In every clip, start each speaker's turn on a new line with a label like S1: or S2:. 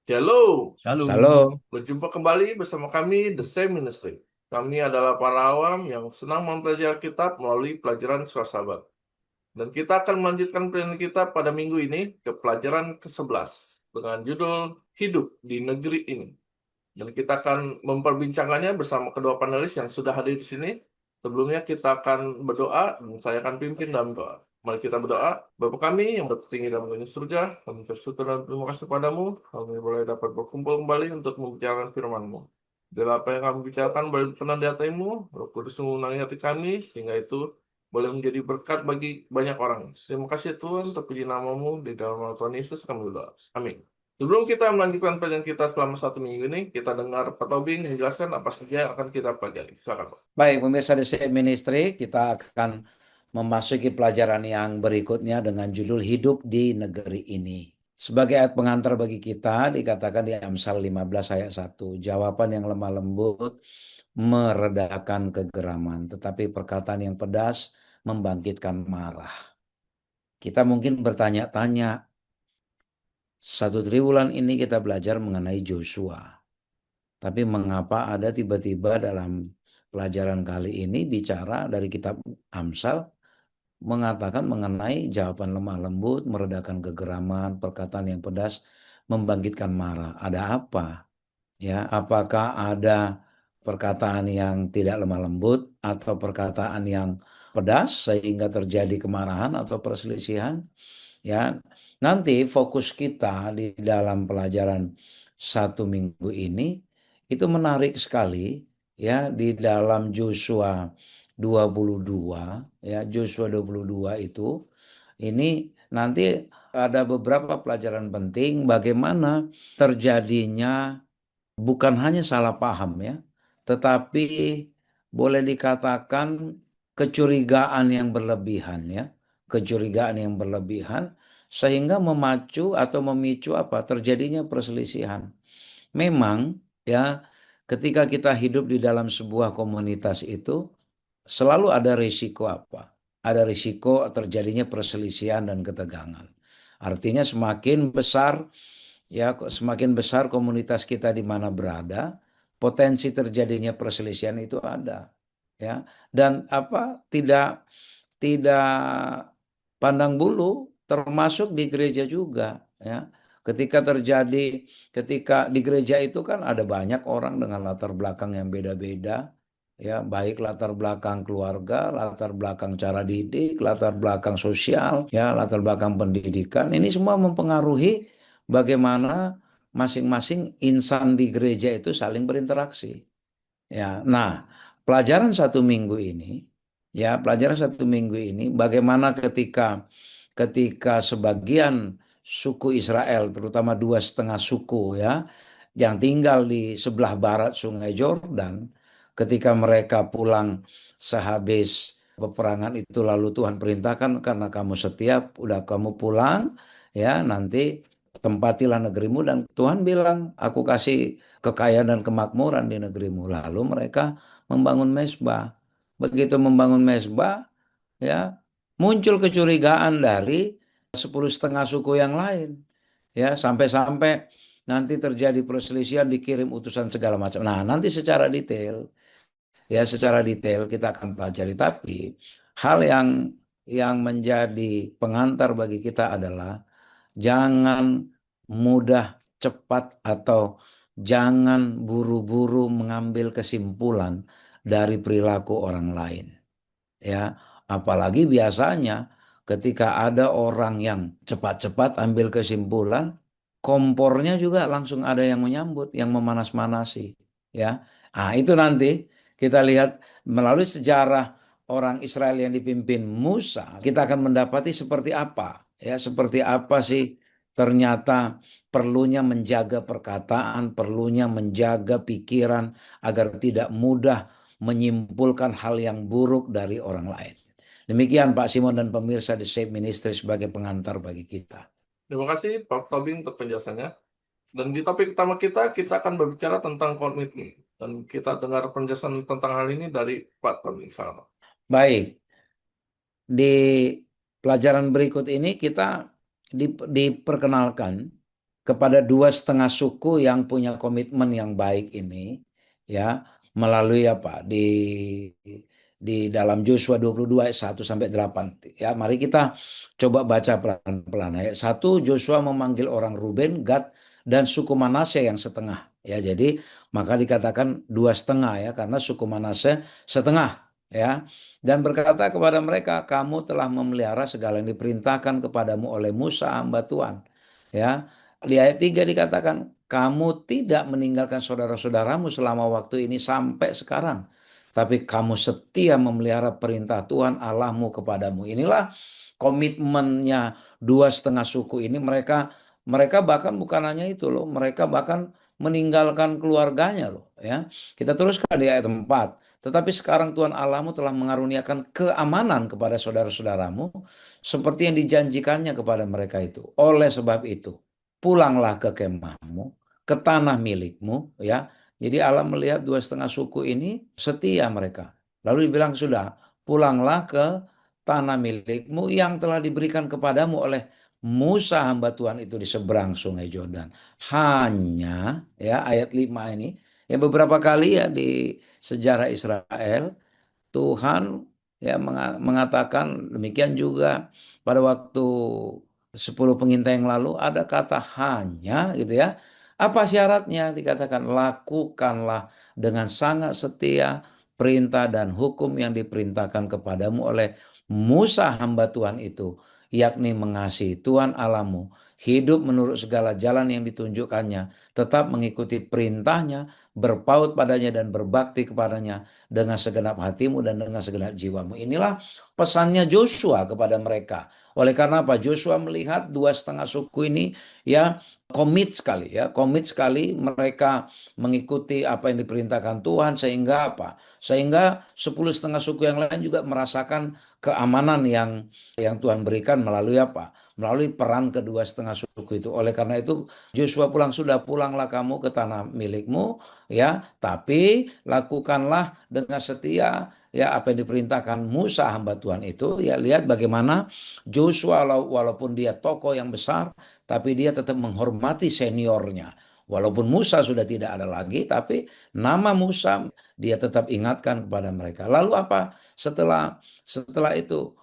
S1: Halo,
S2: Shalom.
S1: berjumpa kembali bersama kami The Same Ministry. Kami adalah para awam yang senang mempelajari kitab melalui pelajaran Sahabat. Dan kita akan melanjutkan pelajaran kita pada minggu ini ke pelajaran ke-11 dengan judul Hidup di Negeri Ini. Dan kita akan memperbincangkannya bersama kedua panelis yang sudah hadir di sini. Sebelumnya kita akan berdoa dan saya akan pimpin dalam doa. Mari kita berdoa. Bapa kami yang tertinggi dalam dunia surga, kami bersyukur dan terima kasih padamu. Kami boleh dapat berkumpul kembali untuk membicarakan firman-Mu. Bila apa yang kami bicarakan boleh berkenan di hatimu, Roh Kudus mengenangi hati kami, sehingga itu boleh menjadi berkat bagi banyak orang. Terima kasih Tuhan, terpuji namamu, di dalam nama Tuhan Yesus kami berdoa. Amin. Sebelum kita melanjutkan pelajaran kita selama 1 minggu ini, kita dengar Pak Tobing menjelaskan apa saja yang akan kita pelajari. Silakan, Pak.
S2: Baik, pemirsa The Same Ministry, kita akan memasuki pelajaran yang berikutnya dengan judul Hidup di Negeri Ini. Sebagai ayat pengantar bagi kita, dikatakan di Amsal 15 ayat 1, jawaban yang lemah lembut meredakan kegeraman, tetapi perkataan yang pedas membangkitkan marah. Kita mungkin bertanya-tanya, 1 triwulan ini kita belajar mengenai Joshua. Tapi mengapa ada tiba-tiba dalam pelajaran kali ini bicara dari kitab Amsal mengatakan mengenai jawaban lemah lembut, meredakan kegeraman, perkataan yang pedas, membangkitkan marah. Ada apa? Ya, apakah ada perkataan yang tidak lemah lembut atau perkataan yang pedas sehingga terjadi kemarahan atau perselisihan? Ya, nanti fokus kita di dalam pelajaran 1 minggu ini itu menarik sekali ya di dalam Joshua 22 ya Joshua 22 itu ini nanti ada beberapa pelajaran penting bagaimana terjadinya bukan hanya salah paham ya, tetapi boleh dikatakan kecurigaan yang berlebihan ya, kecurigaan yang berlebihan sehingga memacu atau memicu apa? Terjadinya perselisihan. Memang ya, ketika kita hidup di dalam sebuah komunitas itu selalu ada risiko apa? Ada risiko terjadinya perselisihan dan ketegangan. Artinya semakin besar ya, semakin besar komunitas kita di mana berada, potensi terjadinya perselisihan itu ada. Ya, dan apa tidak tidak pandang bulu, termasuk di gereja juga. Ya, ketika di gereja itu kan ada banyak orang dengan latar belakang yang beda-beda. Ya, baik latar belakang keluarga, latar belakang cara didik, latar belakang sosial, ya, latar belakang pendidikan. Ini semua mempengaruhi bagaimana masing-masing insan di gereja itu saling berinteraksi. Ya, nah, pelajaran 1 minggu ini, ya, pelajaran 1 minggu ini, bagaimana ketika sebagian suku Israel, terutama 2,5 suku, ya, yang tinggal di sebelah barat Sungai Yordan, ketika mereka pulang sehabis peperangan itu, lalu Tuhan perintahkan karena kamu setiap, udah kamu pulang, ya, nanti tempatilah negerimu dan Tuhan bilang, aku kasih kekayaan dan kemakmuran di negerimu. Lalu mereka membangun mezbah. Begitu membangun mezbah, ya muncul kecurigaan dari 10,5 suku yang lain. Ya, sampai-sampai nanti terjadi perselisihan, dikirim utusan segala macam. Nah, nanti secara detail kita akan pelajari. Tapi hal yang menjadi pengantar bagi kita adalah jangan mudah cepat atau jangan buru-buru mengambil kesimpulan dari perilaku orang lain. Ya, apalagi biasanya ketika ada orang yang cepat-cepat ambil kesimpulan, kompornya juga langsung ada yang menyambut, yang memanas-manasi. Ya, nah itu nanti kita lihat melalui sejarah orang Israel yang dipimpin Musa, kita akan mendapati seperti apa, ya, seperti apa sih ternyata perlunya menjaga perkataan, perlunya menjaga pikiran agar tidak mudah menyimpulkan hal yang buruk dari orang lain. Demikian Pak Simon dan pemirsa The Shape Ministry sebagai pengantar bagi kita.
S1: Terima kasih Pak Tobing untuk penjelasannya. Dan di topik utama kita akan berbicara tentang komitmen. Dan kita dengar penjelasan tentang hal ini dari Pak Tobing. Silakan.
S2: Baik, di pelajaran berikut ini kita diperkenalkan kepada dua setengah suku yang punya komitmen yang baik ini, ya, melalui apa, di dalam Joshua 22 ayat 1 sampai 8. Ya, mari kita coba baca pelan-pelan. Ayat 1, Joshua memanggil orang Ruben, Gad, dan suku Manase yang setengah. Ya, jadi maka dikatakan dua setengah, ya, karena suku Manase setengah, ya. Dan berkata kepada mereka, kamu telah memelihara segala yang diperintahkan kepadamu oleh Musa hamba Tuhan. Ya, di ayat 3 dikatakan, kamu tidak meninggalkan saudara-saudaramu selama waktu ini sampai sekarang, tapi kamu setia memelihara perintah Tuhan Allahmu kepadamu. Inilah komitmennya dua setengah suku ini. Mereka bahkan bukan hanya itu loh, mereka bahkan meninggalkan keluarganya loh, ya. Kita teruskan di ayat 4. Tetapi sekarang Tuhan Allahmu telah mengaruniakan keamanan kepada saudara-saudaramu seperti yang dijanjikannya kepada mereka itu. Oleh sebab itu, pulanglah ke kemahmu, ke tanah milikmu, ya. Jadi Allah melihat dua setengah suku ini setia mereka. Lalu dibilang sudah, pulanglah ke tanah milikmu yang telah diberikan kepadamu oleh Musa hamba Tuhan itu di seberang sungai Yordan. Hanya, ya, ayat 5 ini, ya, beberapa kali ya di sejarah Israel Tuhan, ya, mengatakan demikian juga pada waktu 10 pengintai yang lalu ada kata hanya, gitu ya. Apa syaratnya? Dikatakan lakukanlah dengan sangat setia perintah dan hukum yang diperintahkan kepadamu oleh Musa hamba Tuhan itu, yakni mengasihi Tuhan Allahmu, hidup menurut segala jalan yang ditunjukkannya, tetap mengikuti perintahnya, berpaut padanya dan berbakti kepadanya dengan segenap hatimu dan dengan segenap jiwamu. Inilah pesannya Joshua kepada mereka. Oleh karena apa? Joshua melihat dua setengah suku ini, ya, komit sekali mereka mengikuti apa yang diperintahkan Tuhan, sehingga apa? Sehingga 10 setengah suku yang lain juga merasakan keamanan yang Tuhan berikan melalui apa? Melalui peran kedua setengah suku itu. Oleh karena itu Joshua sudah pulanglah kamu ke tanah milikmu, ya, tapi lakukanlah dengan setia, ya, apa yang diperintahkan Musa hamba Tuhan itu. Ya, lihat bagaimana Joshua walaupun dia tokoh yang besar, tapi dia tetap menghormati seniornya. Walaupun Musa sudah tidak ada lagi, tapi nama Musa dia tetap ingatkan kepada mereka. Lalu apa setelah itu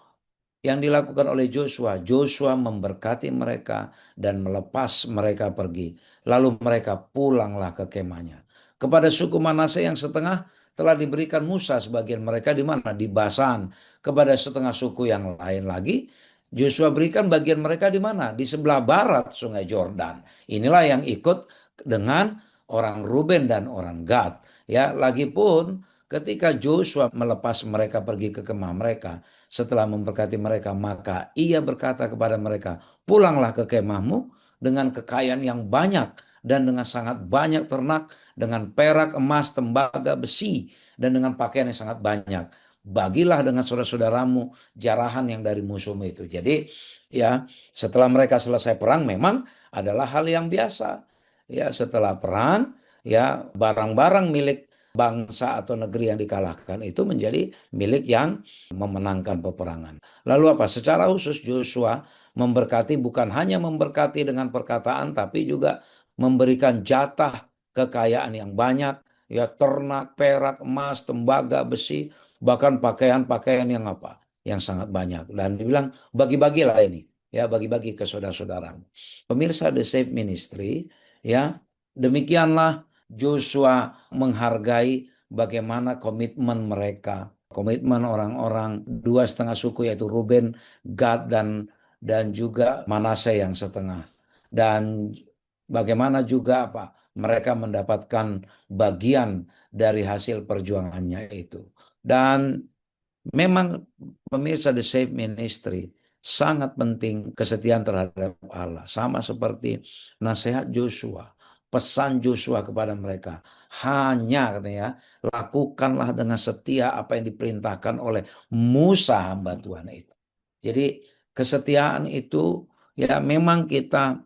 S2: yang dilakukan oleh Joshua? Joshua memberkati mereka dan melepas mereka pergi. Lalu mereka pulanglah ke kemahnya. Kepada suku Manase yang setengah telah diberikan Musa sebagian mereka di mana? Di Basan. Kepada setengah suku yang lain lagi, Joshua berikan bagian mereka di mana? Di sebelah barat Sungai Yordan. Inilah yang ikut dengan orang Ruben dan orang Gad. Ya, lagipun ketika Joshua melepas mereka pergi ke kemah mereka, setelah memberkati mereka, maka ia berkata kepada mereka, pulanglah ke kemahmu dengan kekayaan yang banyak dan dengan sangat banyak ternak, dengan perak, emas, tembaga, besi, dan dengan pakaian yang sangat banyak. Bagilah dengan saudara-saudaramu jarahan yang dari musuhmu itu. Jadi, ya, setelah mereka selesai perang memang adalah hal yang biasa. Ya, setelah perang, ya, barang-barang milik bangsa atau negeri yang dikalahkan itu menjadi milik yang memenangkan peperangan. Lalu apa? Secara khusus Joshua memberkati, bukan hanya memberkati dengan perkataan, tapi juga memberikan jatah kekayaan yang banyak, ya, ternak, perak, emas, tembaga, besi, bahkan pakaian-pakaian yang apa? Yang sangat banyak. Dan dibilang bagi-bagilah ini, ya, bagi-bagi ke saudara-saudara. Pemirsa The Save Ministry, ya, demikianlah Joshua menghargai bagaimana komitmen mereka, komitmen orang-orang dua setengah suku yaitu Ruben, Gad, dan juga Manase yang setengah. Dan bagaimana juga apa? Mereka mendapatkan bagian dari hasil perjuangannya itu. Dan memang pemirsa The Save Ministry sangat penting kesetiaan terhadap Allah. Sama seperti nasihat Joshua, pesan Joshua kepada mereka. Hanya, katanya, lakukanlah dengan setia apa yang diperintahkan oleh Musa hamba Tuhan itu. Jadi kesetiaan itu, ya, memang kita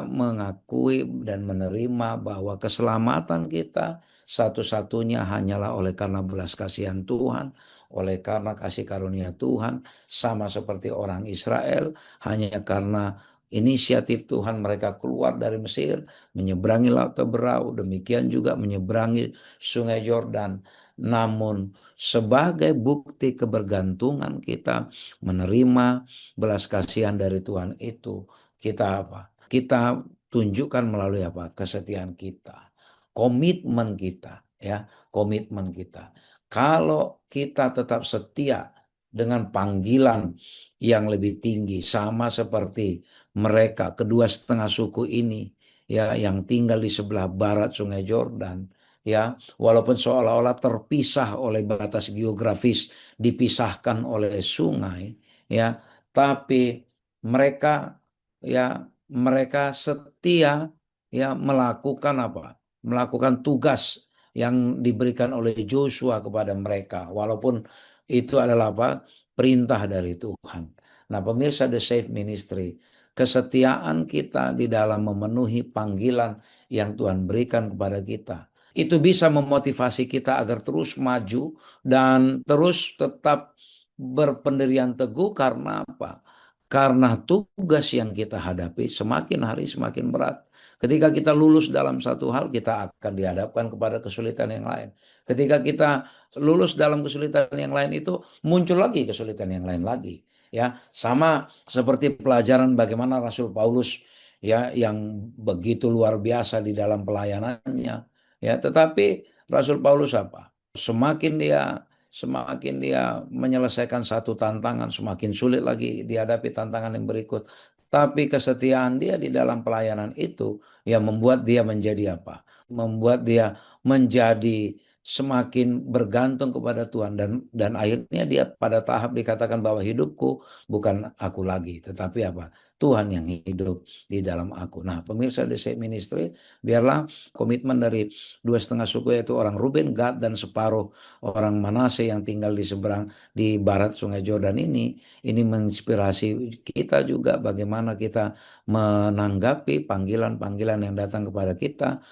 S2: mengakui dan menerima bahwa keselamatan kita satu-satunya hanyalah oleh karena belas kasihan Tuhan, oleh karena kasih karunia Tuhan, sama seperti orang Israel, hanya karena inisiatif Tuhan mereka keluar dari Mesir, menyeberangi Laut Teberau, demikian juga menyeberangi Sungai Yordan. Namun sebagai bukti kebergantungan kita menerima belas kasihan dari Tuhan itu, kita apa? Kita tunjukkan melalui apa? Kesetiaan kita, komitmen kita, ya, komitmen kita. Kalau kita tetap setia dengan panggilan yang lebih tinggi, sama seperti mereka kedua setengah suku ini, ya, yang tinggal di sebelah barat Sungai Yordan, ya, walaupun seolah-olah terpisah oleh batas geografis, dipisahkan oleh sungai, ya, tapi mereka, ya, mereka setia, ya, melakukan apa? Melakukan tugas yang diberikan oleh Joshua kepada mereka, walaupun itu adalah apa? Perintah dari Tuhan. Nah, pemirsa The Safe Ministry, kesetiaan kita di dalam memenuhi panggilan yang Tuhan berikan kepada kita, itu bisa memotivasi kita agar terus maju dan terus tetap berpendirian teguh. Karena apa? Karena tugas yang kita hadapi semakin hari semakin berat. Ketika kita lulus dalam satu hal, kita akan dihadapkan kepada kesulitan yang lain. Ketika kita lulus dalam kesulitan yang lain itu, muncul lagi kesulitan yang lain lagi. Ya, sama seperti pelajaran bagaimana Rasul Paulus, ya, yang begitu luar biasa di dalam pelayanannya. Ya, tetapi Rasul Paulus apa? Semakin dia menyelesaikan satu tantangan, semakin sulit lagi dihadapi tantangan yang berikut. Tapi kesetiaan dia di dalam pelayanan itu yang membuat dia menjadi apa? Membuat dia menjadi semakin bergantung kepada Tuhan, dan akhirnya dia pada tahap dikatakan bahwa hidupku bukan aku lagi, tetapi apa? Tuhan yang hidup di dalam aku. Nah, pemirsa The Safe Ministry, biarlah komitmen dari dua setengah suku, yaitu orang Ruben, Gad, dan separuh orang Manase yang tinggal di seberang di barat Sungai Yordan ini menginspirasi kita juga bagaimana kita menanggapi panggilan-panggilan yang datang kepada kita,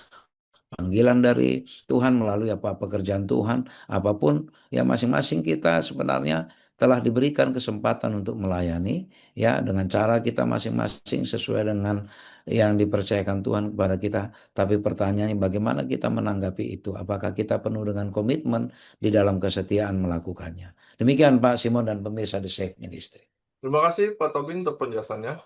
S2: panggilan dari Tuhan melalui apa pekerjaan Tuhan, apapun ya, masing-masing kita sebenarnya telah diberikan kesempatan untuk melayani, ya, dengan cara kita masing-masing sesuai dengan yang dipercayakan Tuhan kepada kita. Tapi pertanyaannya, bagaimana kita menanggapi itu? Apakah kita penuh dengan komitmen di dalam kesetiaan melakukannya? Demikian Pak Simon dan pemirsa The Safe Ministry.
S1: Terima kasih Pak Tobing untuk penjelasannya.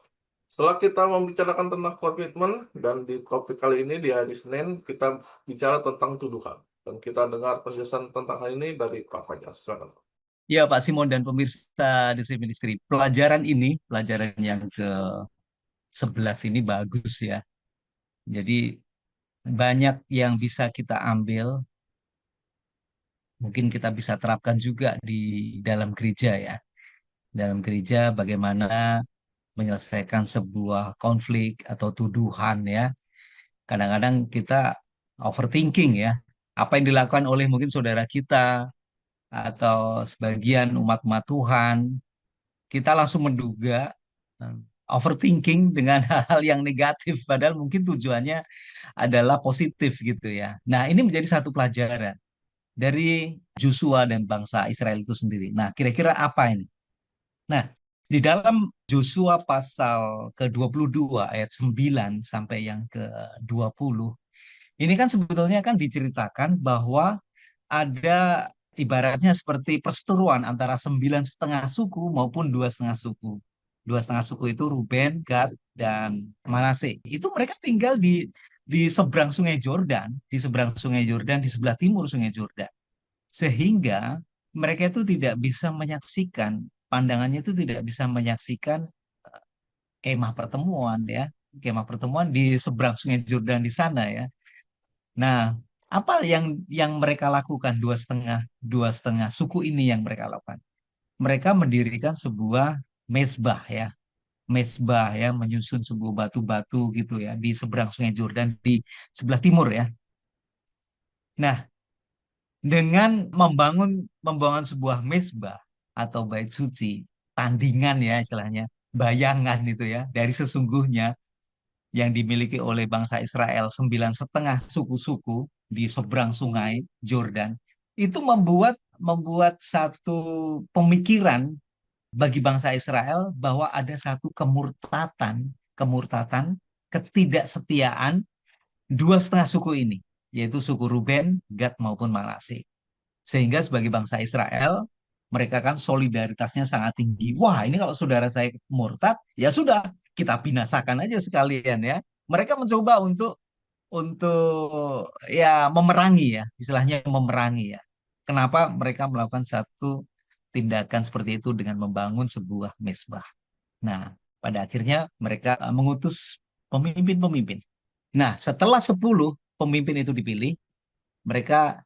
S1: Setelah kita membicarakan tentang komitmen, dan di topik kali ini di hari Senin, kita bicara tentang tuduhan. Dan kita dengar penjelasan tentang hal ini dari Pak Fajar. Silakan.
S3: Ya, Pak Simon dan pemirsa di sini Ministry. Pelajaran ini, pelajaran yang ke-11 ini bagus ya. Jadi banyak yang bisa kita ambil, mungkin kita bisa terapkan juga di dalam gereja ya. Dalam gereja bagaimana menyelesaikan sebuah konflik atau tuduhan ya. Kadang-kadang kita overthinking ya. Apa yang dilakukan oleh mungkin saudara kita atau sebagian umat-umat Tuhan, kita langsung menduga, overthinking dengan hal-hal yang negatif, padahal mungkin tujuannya adalah positif gitu ya. Nah, ini menjadi satu pelajaran dari Joshua dan bangsa Israel itu sendiri. Nah, kira-kira apa ini? Nah, di dalam Joshua pasal ke-22 ayat 9 sampai yang ke-20, ini kan sebetulnya kan diceritakan bahwa ada ibaratnya seperti perseteruan antara 9,5 suku maupun 2,5 suku. 2,5 suku itu Ruben, Gad, dan Manase. Itu mereka tinggal di seberang Sungai Yordan, di seberang Sungai Yordan, di sebelah timur Sungai Yordan. Sehingga mereka itu tidak bisa menyaksikan, pandangannya itu tidak bisa menyaksikan kemah pertemuan ya, kemah pertemuan di seberang Sungai Yordan di sana ya. Nah, apa yang mereka lakukan, dua setengah suku ini yang mereka lakukan? Mereka mendirikan sebuah mezbah ya, mezbah ya, menyusun sebuah batu-batu gitu ya di seberang Sungai Yordan di sebelah timur ya. Nah, dengan membangun sebuah mezbah atau bait suci, tandingan ya istilahnya, bayangan itu ya dari sesungguhnya yang dimiliki oleh bangsa Israel 9,5 suku di seberang sungai Jordan, itu membuat satu pemikiran bagi bangsa Israel bahwa ada satu kemurtatan kemurtatan, ketidaksetiaan dua setengah suku ini, yaitu suku Ruben, Gad maupun Manasye. Sehingga sebagai bangsa Israel, mereka kan solidaritasnya sangat tinggi. Wah, ini kalau saudara saya murtad, ya sudah, kita binasakan aja sekalian ya. Mereka mencoba untuk ya memerangi ya, istilahnya memerangi ya. Kenapa mereka melakukan satu tindakan seperti itu dengan membangun sebuah mezbah. Nah, pada akhirnya mereka mengutus pemimpin-pemimpin. Nah, setelah 10 pemimpin itu dipilih, mereka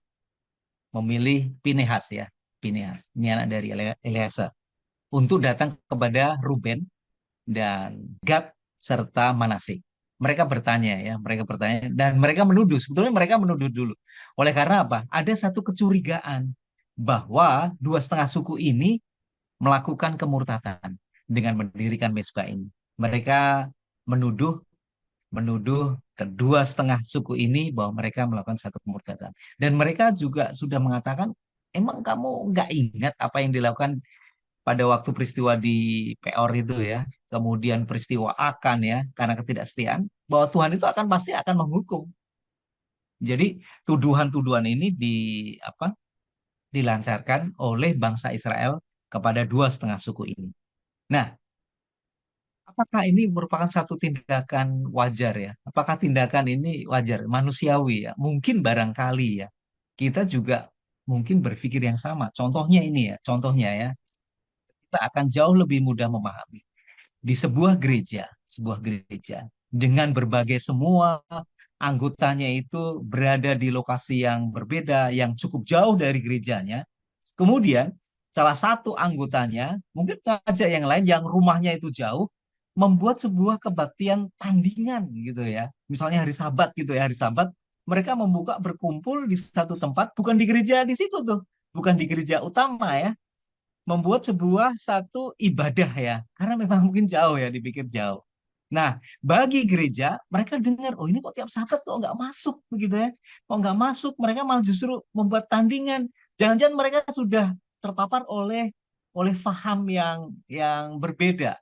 S3: memilih Pinehas ya. Pinehas, ini anak dari Eleazar, untuk datang kepada Ruben dan Gad serta Manasye. Mereka bertanya ya, mereka bertanya dan mereka menuduh. Sebetulnya mereka menuduh dulu. Oleh karena apa? Ada satu kecurigaan bahwa dua setengah suku ini melakukan kemurtatan dengan mendirikan mezbah ini. Mereka menuduh menuduh kedua setengah suku ini bahwa mereka melakukan satu kemurtadan. Dan mereka juga sudah mengatakan, emang kamu nggak ingat apa yang dilakukan pada waktu peristiwa di Peor itu ya, kemudian peristiwa Akan ya, karena ketidaksetiaan, bahwa Tuhan itu akan pasti akan menghukum. Jadi tuduhan-tuduhan ini dilancarkan oleh bangsa Israel kepada dua setengah suku ini. Nah, apakah ini merupakan satu tindakan wajar ya? Apakah tindakan ini wajar, manusiawi ya? Mungkin barangkali ya. Kita juga mungkin berpikir yang sama. Contohnya ini ya, contohnya ya, kita akan jauh lebih mudah memahami. Di sebuah gereja dengan berbagai semua anggotanya itu berada di lokasi yang berbeda, yang cukup jauh dari gerejanya. Kemudian salah satu anggotanya mungkin ngajak yang lain yang rumahnya itu jauh, membuat sebuah kebaktian tandingan gitu ya. Misalnya hari Sabat gitu ya, hari Sabat mereka membuka berkumpul di satu tempat, bukan di gereja di situ tuh, bukan di gereja utama ya, membuat sebuah satu ibadah ya, karena memang mungkin jauh ya, dipikir jauh. Nah, bagi gereja, mereka dengar, oh ini kok tiap Sabat kok nggak masuk begitu ya, kok nggak masuk, mereka malah justru membuat tandingan. Jangan-jangan mereka sudah terpapar oleh faham yang berbeda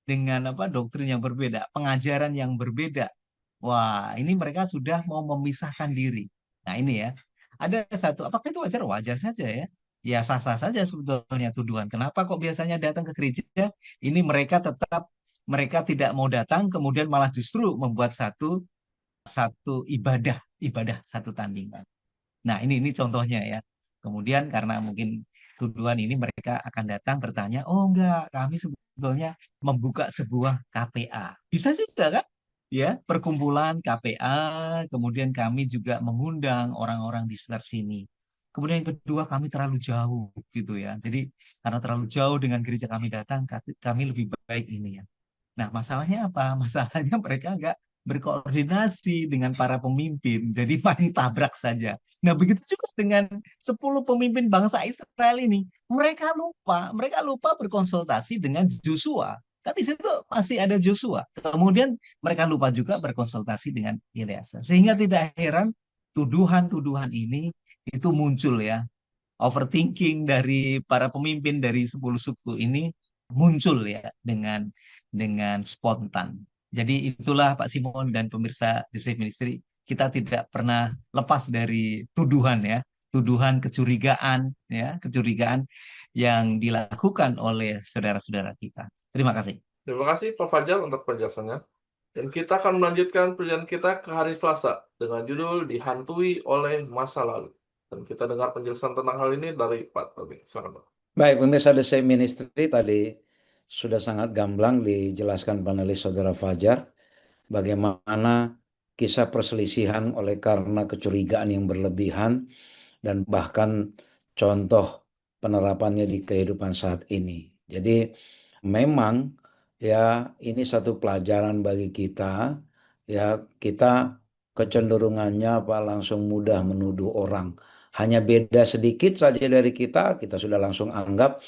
S3: dengan doktrin yang berbeda, pengajaran yang berbeda. Wah, ini mereka sudah mau memisahkan diri. Nah, ini ya. Ada satu, apakah itu wajar? Wajar saja ya. Ya sah-sah saja sebetulnya tuduhan. Kenapa kok biasanya datang ke gereja, ini mereka tidak mau datang, kemudian malah justru membuat satu satu ibadah satu tandingan. Nah, ini contohnya ya. Kemudian karena mungkin tuduhan ini mereka akan datang bertanya, oh enggak, kami sebetulnya membuka sebuah KPA. Bisa juga kan? Ya, perkumpulan KPA, kemudian kami juga mengundang orang-orang di sekitar sini. Kemudian yang kedua, kami terlalu jauh gitu ya. Jadi karena terlalu jauh dengan gereja kami datang, kami lebih baik ini ya. Nah, masalahnya apa? Masalahnya mereka nggak berkoordinasi dengan para pemimpin, jadi main tabrak saja. Nah, begitu juga dengan 10 pemimpin bangsa Israel ini. Mereka lupa berkonsultasi dengan Joshua. Kan di situ masih ada Joshua. Kemudian mereka lupa juga berkonsultasi dengan Eleazar. Sehingga tidak heran tuduhan-tuduhan ini itu muncul ya. Overthinking dari para pemimpin dari 10 suku ini muncul ya dengan spontan. Jadi itulah Pak Simon dan pemirsa The Safe Ministry, kita tidak pernah lepas dari tuduhan ya, tuduhan kecurigaan yang dilakukan oleh saudara-saudara kita. Terima kasih.
S1: Terima kasih Pak Fajar untuk penjelasannya. Dan kita akan melanjutkan perjalanan kita ke hari Selasa dengan judul Dihantui oleh Masa Lalu. Dan kita dengar penjelasan tentang hal ini dari Pak Tobing. Silakan Pak.
S2: Baik, pemirsa The Same Ministry tadi sudah sangat gamblang dijelaskan panelis Saudara Fajar bagaimana kisah perselisihan oleh karena kecurigaan yang berlebihan dan bahkan contoh penerapannya di kehidupan saat ini. Jadi memang ya ini satu pelajaran bagi kita ya, kita kecenderungannya langsung mudah menuduh orang. Hanya beda sedikit saja dari kita sudah langsung anggap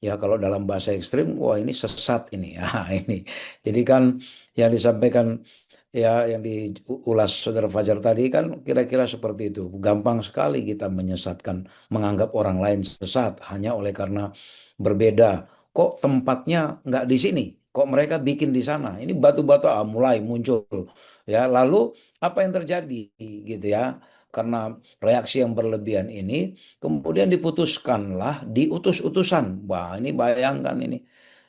S2: ya, kalau dalam bahasa ekstrim, wah ini sesat ini ya ini. Jadi kan yang disampaikan ya, yang diulas Saudara Fajar tadi kan kira-kira seperti itu. Gampang sekali kita menyesatkan, menganggap orang lain sesat hanya oleh karena berbeda. Kok tempatnya nggak di sini? kok mereka bikin di sana? Ini batu-batu mulai muncul ya. Lalu apa yang terjadi gitu ya? Karena reaksi yang berlebihan ini, kemudian diputuskanlah diutus-utusan. Wah, ini bayangkan ini.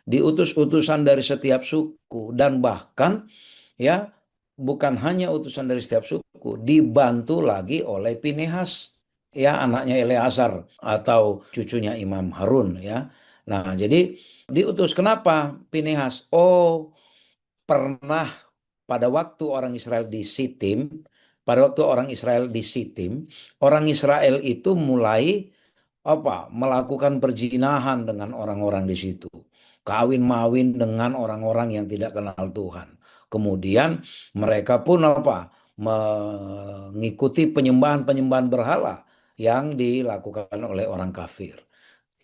S2: Diutus-utusan dari setiap suku dan bahkan ya bukan hanya utusan dari setiap suku, dibantu lagi oleh Pinehas ya anaknya Eleazar atau cucunya Imam Harun ya. Nah, jadi diutus kenapa Pinehas? Oh, pernah pada waktu orang Israel di Sitim, pada waktu orang Israel di Sitim, orang Israel itu mulai melakukan perzinahan dengan orang-orang di situ. Kawin mawin dengan orang-orang yang tidak kenal Tuhan. Kemudian mereka pun mengikuti penyembahan-penyembahan berhala yang dilakukan oleh orang kafir.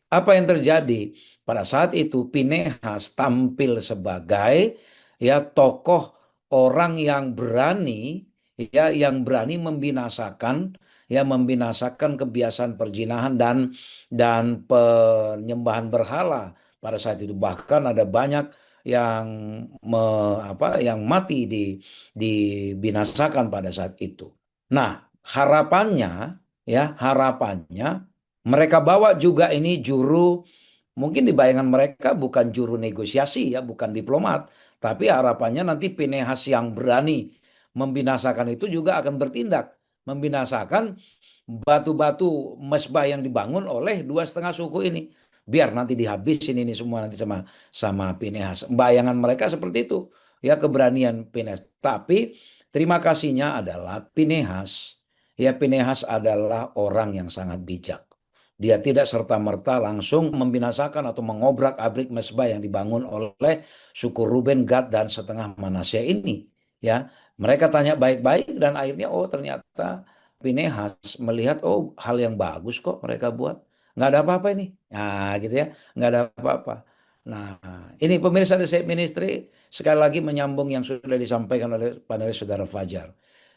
S2: Apa yang terjadi? Pada saat itu Pinehas tampil sebagai ya tokoh orang yang berani membinasakan kebiasaan perzinahan dan penyembahan berhala pada saat itu. Bahkan ada banyak yang yang mati dibinasakan pada saat itu. Nah, harapannya mereka bawa juga ini juru, mungkin di bayangan mereka bukan juru negosiasi ya, bukan diplomat, tapi harapannya nanti Pinehas yang berani membinasakan itu juga akan bertindak, membinasakan batu-batu mesbah yang dibangun oleh 2,5 suku ini. Biar nanti dihabisin ini semua nanti sama Pinehas. Bayangan mereka seperti itu. Ya keberanian Pinehas. Tapi terima kasihnya adalah Pinehas. Ya Pinehas adalah orang yang sangat bijak. Dia tidak serta-merta langsung membinasakan atau mengobrak-abrik mesbah yang dibangun oleh suku Ruben, Gad, dan setengah Manasya ini. Ya, mereka tanya baik-baik dan akhirnya ternyata Pinehas melihat hal yang bagus kok mereka buat. Nggak ada apa-apa ini. Nah gitu ya, nggak ada apa-apa. Nah ini pemirsa The Safe Ministry sekali lagi menyambung yang sudah disampaikan oleh panelis Saudara Fajar.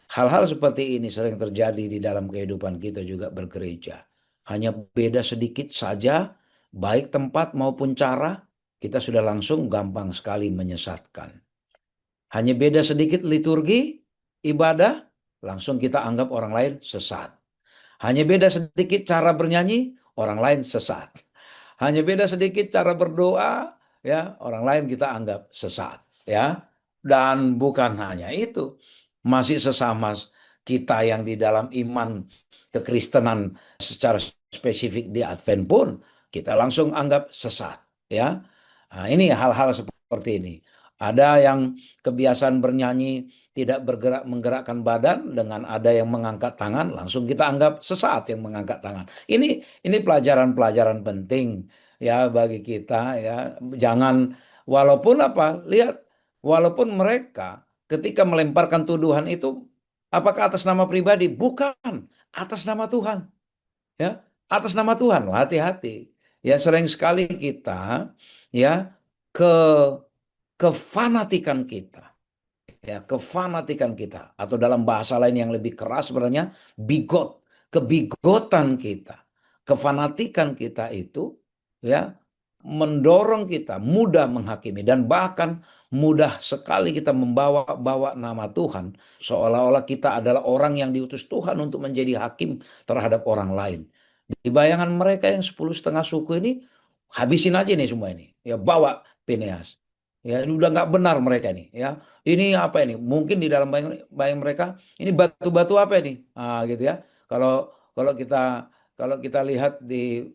S2: Hal-hal seperti ini sering terjadi di dalam kehidupan kita juga bergereja. Hanya beda sedikit saja, baik tempat maupun cara, kita sudah langsung gampang sekali menyesatkan. Hanya beda sedikit liturgi, ibadah, langsung kita anggap orang lain sesat. Hanya beda sedikit cara bernyanyi, orang lain sesat. Hanya beda sedikit cara berdoa, ya, orang lain kita anggap sesat, ya. Dan bukan hanya itu, masih sesama kita yang di dalam iman kekristenan secara spesifik di Advent pun kita langsung anggap sesat, ya. Nah, ini hal-hal seperti ini. Ada yang kebiasaan bernyanyi tidak menggerakkan badan, dengan ada yang mengangkat tangan langsung kita anggap sesat yang mengangkat tangan. Ini pelajaran-pelajaran penting ya bagi kita ya. Jangan walaupun mereka ketika melemparkan tuduhan itu apakah atas nama pribadi? Bukan, atas nama Tuhan. Ya, atas nama Tuhan. Hati-hati. Ya, sering sekali kita ya ke kefanatikan kita. Ya, kefanatikan kita atau dalam bahasa lain yang lebih keras sebenarnya kebigotan kita, kefanatikan kita itu ya mendorong kita mudah menghakimi dan bahkan mudah sekali kita membawa-bawa nama Tuhan seolah-olah kita adalah orang yang diutus Tuhan untuk menjadi hakim terhadap orang lain. Di bayangan mereka yang 10,5 suku ini, habisin aja nih semua ini. Ya bawa Pinehas. Ya ini udah nggak benar mereka ini. Ya ini apa ini? Mungkin di dalam bayang mereka ini batu-batu apa ini? Gitu ya. Kalau kalau kita kalau kita lihat di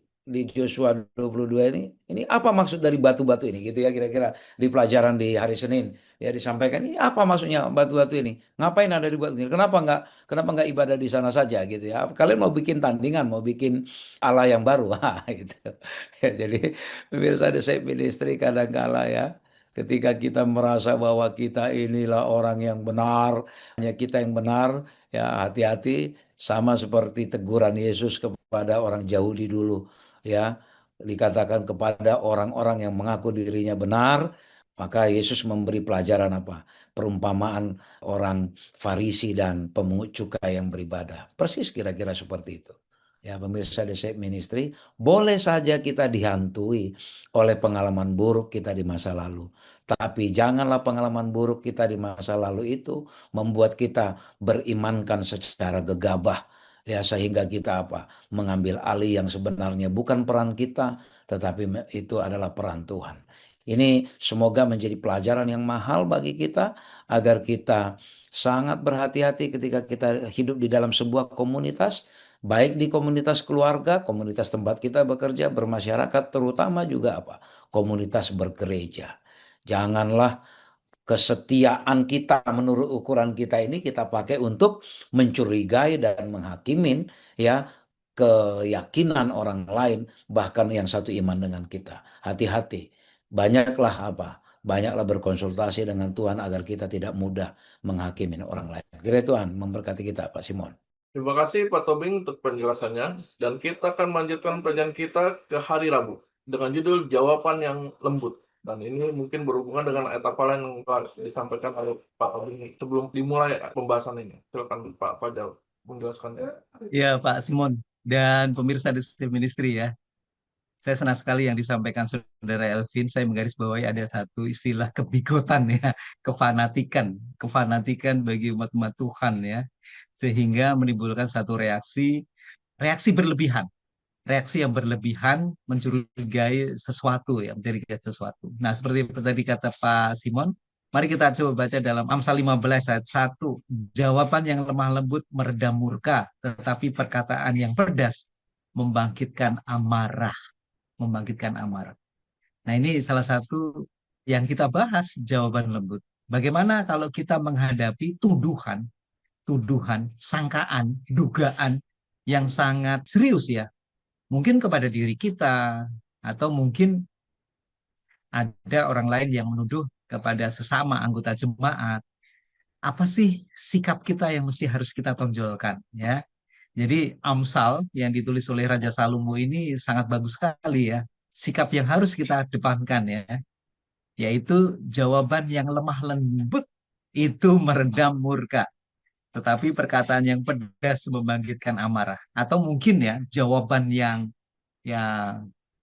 S2: Joshua 22 ini apa maksud dari batu-batu ini gitu ya kira-kira di pelajaran di hari Senin ya disampaikan ini apa maksudnya batu-batu ini? Ngapain ada di batu ini? Kenapa nggak ibadah di sana saja gitu ya? Kalian mau bikin tandingan, mau bikin Allah yang baru, gitu. Ya, jadi pemirsa The Safe Ministry kadang-kala ya. Ketika kita merasa bahwa kita inilah orang yang benar, hanya kita yang benar, ya hati-hati sama seperti teguran Yesus kepada orang Yahudi dulu, ya. Dikatakan kepada orang-orang yang mengaku dirinya benar, maka Yesus memberi pelajaran apa? Perumpamaan orang Farisi dan pemungut cukai yang beribadah. Persis kira-kira seperti itu. Ya, pemirsa The Safe Ministry, boleh saja kita dihantui oleh pengalaman buruk kita di masa lalu. Tapi janganlah pengalaman buruk kita di masa lalu itu membuat kita berimankan secara gegabah, ya, sehingga kita mengambil alih yang sebenarnya bukan peran kita, tetapi itu adalah peran Tuhan. Ini semoga menjadi pelajaran yang mahal bagi kita, agar kita sangat berhati-hati ketika kita hidup di dalam sebuah komunitas, baik di komunitas keluarga, komunitas tempat kita bekerja, bermasyarakat, terutama juga komunitas bergereja. Janganlah kesetiaan kita menurut ukuran kita ini kita pakai untuk mencurigai dan menghakimin, ya, keyakinan orang lain, bahkan yang satu iman dengan kita. Hati-hati. Banyaklah berkonsultasi dengan Tuhan agar kita tidak mudah menghakimi orang lain. Kira Tuhan memberkati kita, Pak Simon.
S1: Terima kasih Pak Tobing untuk penjelasannya. Dan kita akan melanjutkan pelajaran kita ke hari Rabu dengan judul Jawaban yang Lembut. Dan ini mungkin berhubungan dengan ayat hafalan yang telah disampaikan oleh Pak Tobing sebelum dimulai pembahasan ini. Silakan Pak Fajar menjelaskannya.
S3: Ya, Pak Simon dan pemirsa di Stream Ministry ya. Saya senang sekali yang disampaikan Saudara Elvin. Saya menggarisbawahi ada satu istilah kebigotan ya, kefanatikan bagi umat-umat Tuhan ya, sehingga menimbulkan satu reaksi berlebihan, reaksi yang berlebihan mencurigai sesuatu ya, mencurigai sesuatu. Nah, seperti tadi kata Pak Simon, mari kita coba baca dalam Amsal 15 ayat 1. Jawaban yang lemah lembut meredam murka, tetapi perkataan yang pedas membangkitkan amarah, membangkitkan amarah. Nah, ini salah satu yang kita bahas, jawaban lembut. Bagaimana kalau kita menghadapi tuduhan, sangkaan, dugaan yang sangat serius ya, mungkin kepada diri kita, atau mungkin ada orang lain yang menuduh kepada sesama anggota jemaat. Apa sih sikap kita yang mesti harus kita tonjolkan ya? Jadi Amsal yang ditulis oleh Raja Salomo ini sangat bagus sekali ya. Sikap yang harus kita depankan ya, yaitu jawaban yang lemah lembut itu meredam murka, tetapi perkataan yang pedas membangkitkan amarah. Atau mungkin ya, jawaban yang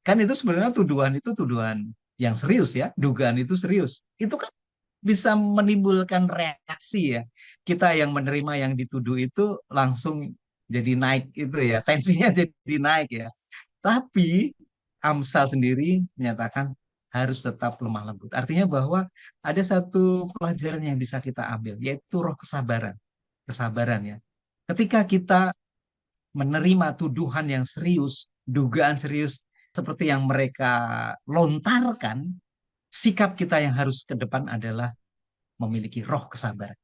S3: kan itu sebenarnya tuduhan yang serius ya, dugaan itu serius. Itu kan bisa menimbulkan reaksi ya. Kita yang menerima yang dituduh itu langsung jadi naik itu ya, tensinya jadi naik ya. Tapi Amsal sendiri menyatakan harus tetap lemah lembut. Artinya bahwa ada satu pelajaran yang bisa kita ambil, yaitu roh kesabaran. Kesabaran ya. Ketika kita menerima tuduhan yang serius, dugaan serius seperti yang mereka lontarkan, sikap kita yang harus ke depan adalah memiliki roh kesabaran.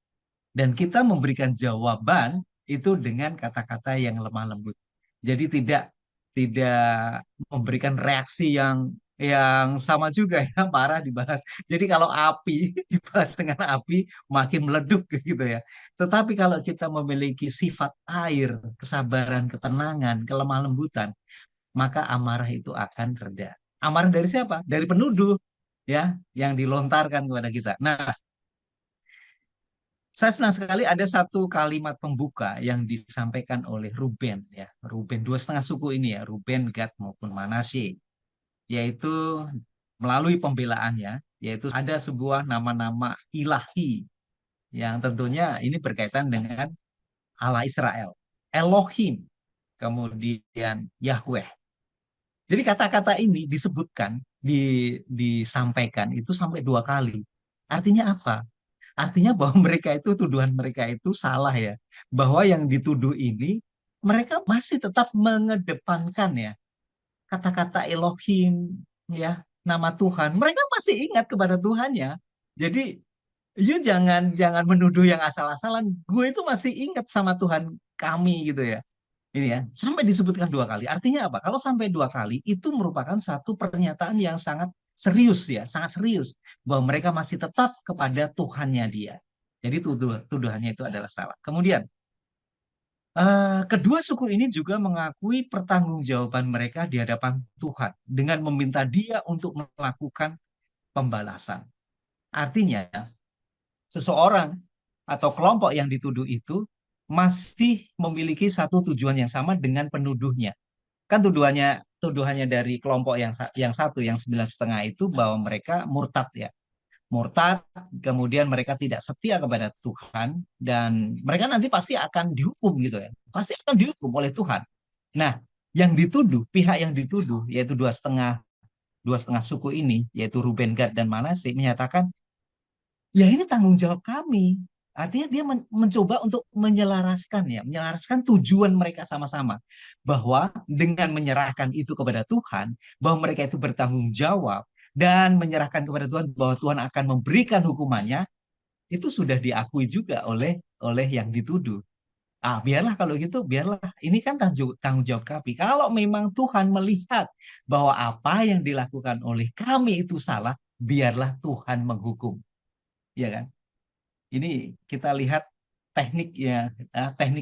S3: Dan kita memberikan jawaban itu dengan kata-kata yang lemah lembut. Jadi tidak memberikan reaksi yang sama juga ya, marah dibalas. Jadi kalau api dibalas dengan api makin meleduk gitu ya. Tetapi kalau kita memiliki sifat air, kesabaran, ketenangan, kelemah lembutan, maka amarah itu akan reda. Amarah dari siapa? Dari penuduh ya, yang dilontarkan kepada kita. Nah, saya senang sekali ada satu kalimat pembuka yang disampaikan oleh Ruben ya. Ruben, dua setengah suku ini ya, Ruben, Gad maupun Manasye, yaitu melalui pembelaannya, yaitu ada sebuah nama-nama ilahi yang tentunya ini berkaitan dengan Allah Israel, Elohim, kemudian Yahweh. Jadi kata-kata ini disebutkan, disampaikan itu sampai 2 kali. Artinya apa? Artinya bahwa tuduhan mereka itu salah ya. Bahwa yang dituduh ini mereka masih tetap mengedepankan ya kata-kata Elohim ya, nama Tuhan. Mereka masih ingat kepada Tuhannya. Jadi you jangan jangan menuduh yang asal-asalan. Gue itu masih ingat sama Tuhan kami gitu ya. Ini ya, sampai disebutkan 2 kali. Artinya apa? Kalau sampai 2 kali, itu merupakan satu pernyataan yang sangat serius ya, sangat serius. Bahwa mereka masih tetap kepada Tuhannya dia. Jadi tuduhannya itu adalah salah. Kemudian, kedua suku ini juga mengakui pertanggungjawaban mereka di hadapan Tuhan. Dengan meminta dia untuk melakukan pembalasan. Artinya, seseorang atau kelompok yang dituduh itu masih memiliki satu tujuan yang sama dengan penuduhnya. Kan tuduhannya dari kelompok yang satu yang 9,5 itu bahwa mereka murtad ya. murtad, kemudian mereka tidak setia kepada Tuhan, dan mereka nanti pasti akan dihukum gitu ya, pasti akan dihukum oleh Tuhan. Nah, yang dituduh, pihak yang dituduh, yaitu dua setengah suku ini, yaitu Ruben, Gad, dan Manase, menyatakan, ya ini tanggung jawab kami. Artinya dia mencoba untuk menyelaraskan tujuan mereka sama-sama. Bahwa dengan menyerahkan itu kepada Tuhan, bahwa mereka itu bertanggung jawab, dan menyerahkan kepada Tuhan bahwa Tuhan akan memberikan hukumannya, itu sudah diakui juga oleh yang dituduh. Biarlah kalau gitu, biarlah. Ini kan tanggung jawab kami. Kalau memang Tuhan melihat bahwa apa yang dilakukan oleh kami itu salah, biarlah Tuhan menghukum. Ya kan? Ini kita lihat teknik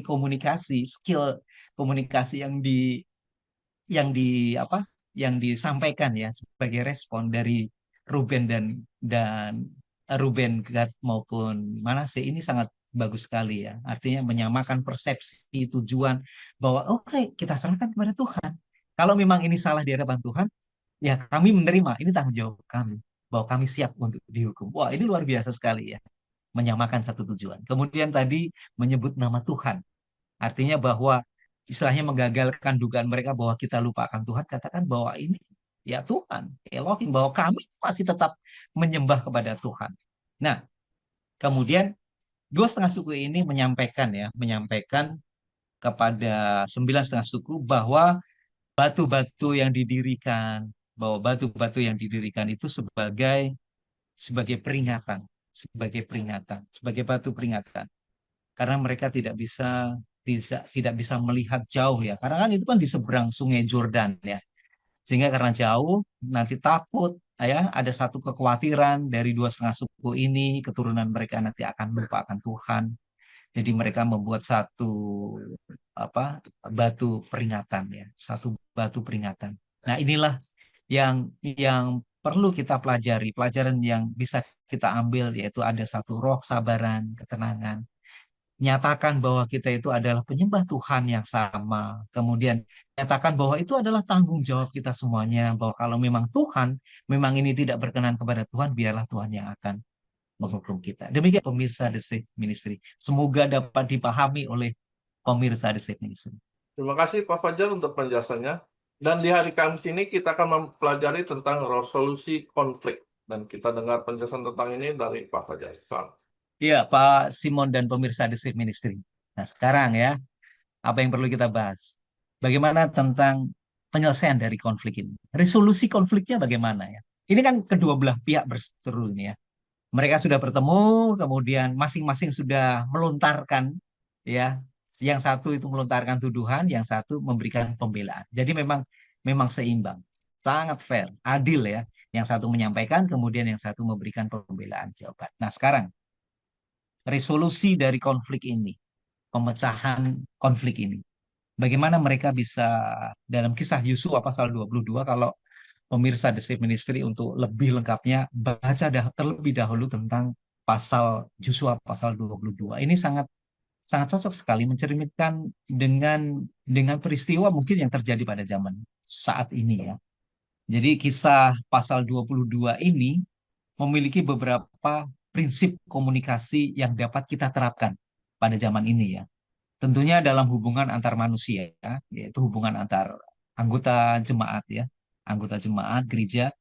S3: komunikasi, skill komunikasi yang di yang disampaikan ya sebagai respon dari Ruben Ruben, Gad maupun Manase ini sangat bagus sekali ya. Artinya menyamakan persepsi tujuan bahwa oke, kita serahkan kepada Tuhan. Kalau memang ini salah di hadapan Tuhan, ya kami menerima, ini tanggung jawab kami bahwa kami siap untuk dihukum. Wah, ini luar biasa sekali ya, menyamakan satu tujuan. Kemudian tadi menyebut nama Tuhan. Artinya bahwa istilahnya menggagalkan dugaan mereka bahwa kita lupakan Tuhan, katakan bahwa ini ya Tuhan, Elohim, bahwa kami masih tetap menyembah kepada Tuhan. Nah, kemudian dua setengah suku ini menyampaikan kepada sembilan setengah suku bahwa batu-batu yang didirikan, itu sebagai peringatan, sebagai batu peringatan, karena mereka tidak bisa melihat jauh ya, karena kan itu kan di seberang Sungai Jordan ya, sehingga karena jauh nanti takut ya, ada satu kekhawatiran dari dua setengah suku ini, keturunan mereka nanti akan melupakan Tuhan, jadi mereka membuat satu batu peringatan. Nah, inilah yang perlu kita pelajari, pelajaran yang bisa kita ambil, yaitu ada satu roh kesabaran, ketenangan. Nyatakan bahwa kita itu adalah penyembah Tuhan yang sama. Kemudian nyatakan bahwa itu adalah tanggung jawab kita semuanya. Bahwa kalau memang memang ini tidak berkenan kepada Tuhan, biarlah Tuhan yang akan menghukum kita. Demikian pemirsa The Safe Ministry. Semoga dapat dipahami oleh pemirsa The Safe Ministry.
S1: Terima kasih Pak Fajar untuk penjelasannya. Dan di hari Kamis ini kita akan mempelajari tentang resolusi konflik. Dan kita dengar penjelasan tentang ini dari Pak Fajar. Selamat.
S3: Iya, Pak Simon dan pemirsa The Safe Ministry. Nah, sekarang ya, apa yang perlu kita bahas? Bagaimana tentang penyelesaian dari konflik ini? Resolusi konfliknya bagaimana ya? Ini kan kedua belah pihak berseteru ini ya. Mereka sudah bertemu, kemudian masing-masing sudah melontarkan ya. Yang satu itu melontarkan tuduhan, yang satu memberikan pembelaan. Jadi memang seimbang, sangat fair, adil ya. Yang satu menyampaikan, kemudian yang satu memberikan pembelaan, jawaban. Nah, sekarang resolusi dari konflik ini, pemecahan konflik ini. Bagaimana mereka bisa, dalam kisah Yosua pasal 22, kalau pemirsa The Safe Ministry untuk lebih lengkapnya baca terlebih dahulu tentang pasal Yosua pasal 22. Ini sangat sangat cocok sekali mencerminkan dengan peristiwa mungkin yang terjadi pada zaman saat ini ya. Jadi kisah pasal 22 ini memiliki beberapa prinsip komunikasi yang dapat kita terapkan pada zaman ini ya. Tentunya dalam hubungan antar manusia, ya, yaitu hubungan antar anggota jemaat ya, anggota jemaat gereja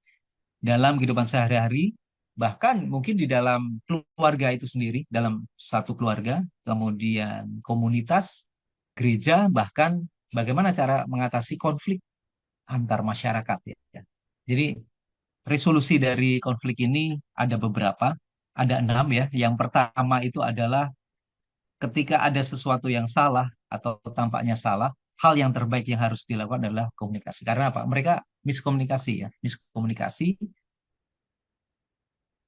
S3: dalam kehidupan sehari-hari, bahkan mungkin di dalam keluarga itu sendiri, dalam satu keluarga, kemudian komunitas, gereja, bahkan bagaimana cara mengatasi konflik antar masyarakat ya. Jadi resolusi dari konflik ini ada beberapa, ada 6 ya. Yang pertama itu adalah ketika ada sesuatu yang salah atau tampaknya salah, hal yang terbaik yang harus dilakukan adalah komunikasi. Karena apa? Mereka miskomunikasi,